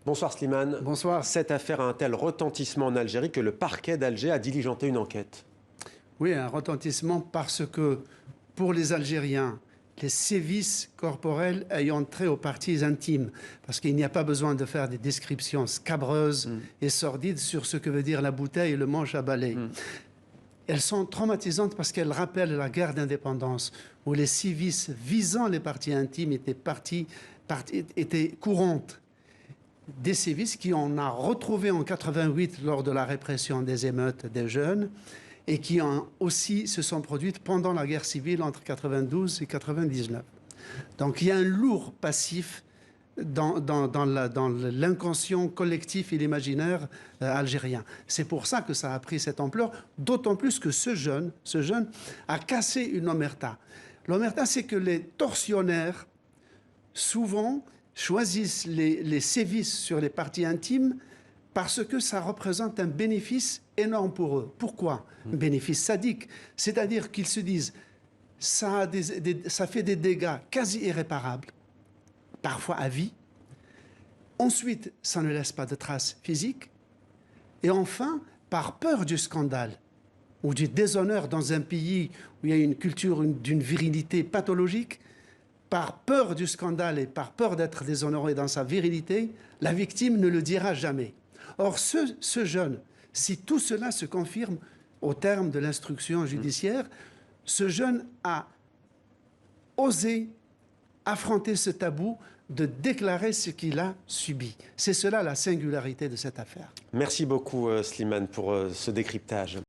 Bonsoir Slimane. Bonsoir. Cette affaire a un tel retentissement en Algérie que le parquet d'Alger a diligenté une enquête. Oui, un retentissement parce que pour les Algériens, les sévices corporels ayant trait aux parties intimes, parce qu'il n'y a pas besoin de faire des descriptions scabreuses et sordides sur ce que veut dire la bouteille et le manche à balai. Elles sont traumatisantes parce qu'elles rappellent la guerre d'indépendance, où les sévices visant les parties intimes étaient courantes. Des sévices qu'on a retrouvés en 88 lors de la répression des émeutes des jeunes et qui aussi se sont produites pendant la guerre civile entre 92 et 99. Donc il y a un lourd passif dans l'inconscient collectif et l'imaginaire algérien. C'est pour ça que ça a pris cette ampleur, d'autant plus que ce jeune a cassé une omerta. L'omerta, c'est que les tortionnaires, souvent, choisissent les sévices sur les parties intimes parce que ça représente un bénéfice énorme pour eux. Pourquoi? Un bénéfice sadique. C'est-à-dire qu'ils se disent ça fait des dégâts quasi irréparables, parfois à vie. Ensuite, ça ne laisse pas de traces physiques. Et enfin, par peur du scandale ou du déshonneur dans un pays où il y a une culture d'une virilité pathologique, par peur du scandale et par peur d'être déshonoré dans sa virilité, la victime ne le dira jamais. Or, ce jeune, si tout cela se confirme au terme de l'instruction judiciaire, ce jeune a osé affronter ce tabou de déclarer ce qu'il a subi. C'est cela la singularité de cette affaire. Merci beaucoup Slimane pour ce décryptage.